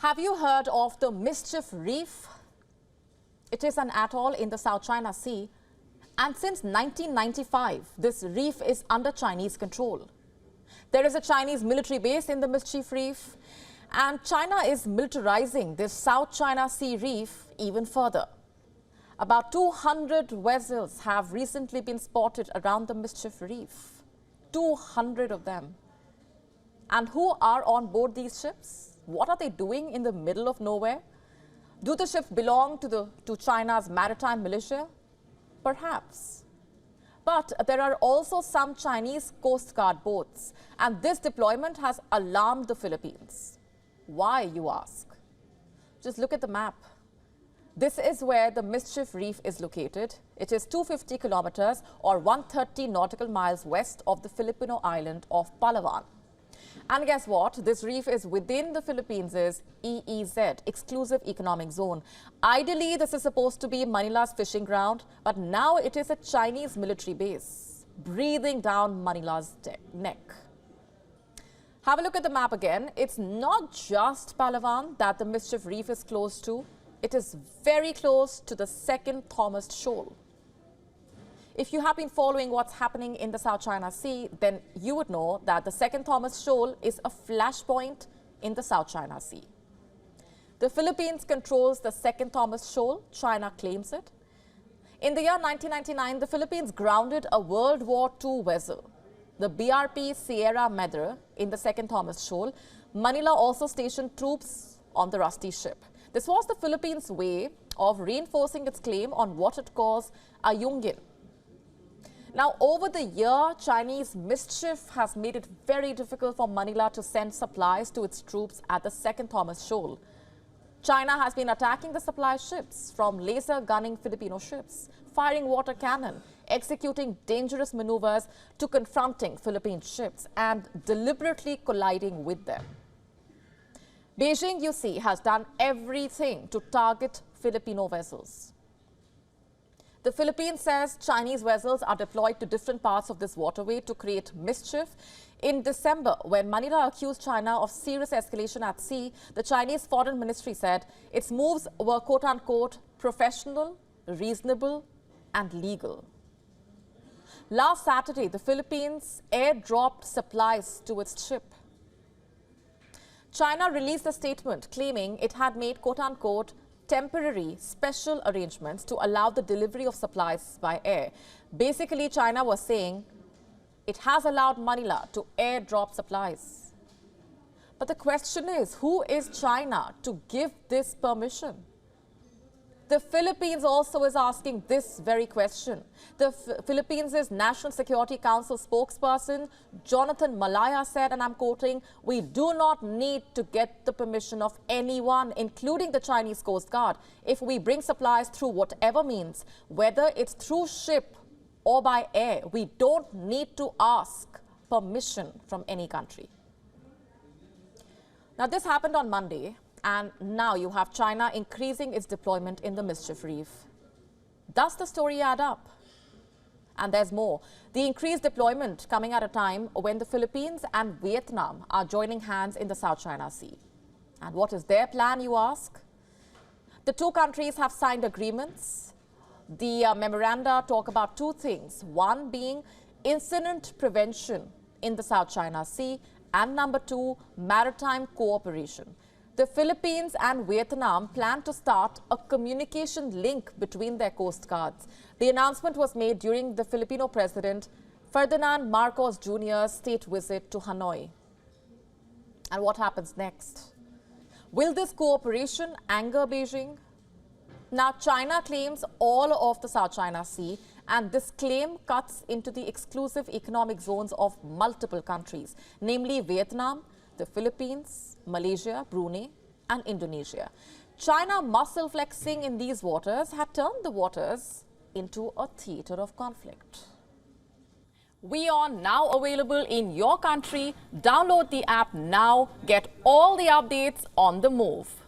Have you heard of the Mischief Reef? It is an atoll in the South China Sea, and since 1995, this reef is under Chinese control. There is a Chinese military base in the Mischief Reef, and China is militarizing this South China Sea reef even further. About 200 vessels have recently been spotted around the Mischief Reef. 200 of them. And who are on board these ships? What are they doing in the middle of nowhere? Do the ships belong to China's maritime militia? Perhaps. But there are also some Chinese Coast Guard boats, and this deployment has alarmed the Philippines. Why, you ask? Just look at the map. This is where the Mischief Reef is located. It is 250 kilometers or 130 nautical miles west of the Filipino island of Palawan. And guess what? This reef is within the Philippines' EEZ, Exclusive Economic Zone. Ideally, this is supposed to be Manila's fishing ground, but now it is a Chinese military base, breathing down Manila's neck. Have a look at the map again. It's not just Palawan that the Mischief Reef is close to. It is very close to the second Thomas Shoal. If you have been following what's happening in the South China Sea, then you would know that the second Thomas Shoal is a flashpoint in the South China Sea. The Philippines controls the second Thomas Shoal. China claims it. In the year 1999, the Philippines grounded a World War II vessel, the BRP Sierra Madre, in the second Thomas Shoal. Manila also stationed troops on the rusty ship. This was the Philippines' way of reinforcing its claim on what it calls a Yungin. Now, over the year, Chinese mischief has made it very difficult for Manila to send supplies to its troops at the second Thomas Shoal. China has been attacking the supply ships, from laser gunning Filipino ships, firing water cannon, executing dangerous maneuvers, to confronting Philippine ships and deliberately colliding with them. Beijing, you see, has done everything to target Filipino vessels. The Philippines says Chinese vessels are deployed to different parts of this waterway to create mischief. In December, when Manila accused China of serious escalation at sea, the Chinese Foreign Ministry said its moves were quote-unquote professional, reasonable and legal. Last Saturday, the Philippines airdropped supplies to its ship. China released a statement claiming it had made quote-unquote temporary special arrangements to allow the delivery of supplies by air. Basically, China was saying it has allowed Manila to airdrop supplies. But the question is, who is China to give this permission? The Philippines also is asking this very question. The Philippines' National Security Council spokesperson, Jonathan Malaya, said, and I'm quoting, "We do not need to get the permission of anyone, including the Chinese Coast Guard, if we bring supplies through whatever means, whether it's through ship or by air. We don't need to ask permission from any country." Now, this happened on Monday. And now you have China increasing its deployment in the Mischief Reef. Does the story add up? And there's more. The increased deployment coming at a time when the Philippines and Vietnam are joining hands in the South China Sea. And what is their plan, you ask? The two countries have signed agreements. The memoranda talk about two things. One being incident prevention in the South China Sea, and number two, maritime cooperation. The Philippines and Vietnam plan to start a communication link between their coast guards. The announcement was made during the Filipino President Ferdinand Marcos Jr.'s state visit to Hanoi. And what happens next? Will this cooperation anger Beijing? Now, China claims all of the South China Sea, and this claim cuts into the exclusive economic zones of multiple countries, namely Vietnam, the Philippines, Malaysia, Brunei and Indonesia. China muscle flexing in these waters had turned the waters into a theater of conflict. WION now available in your country. Download the app now. Get all the updates on the move.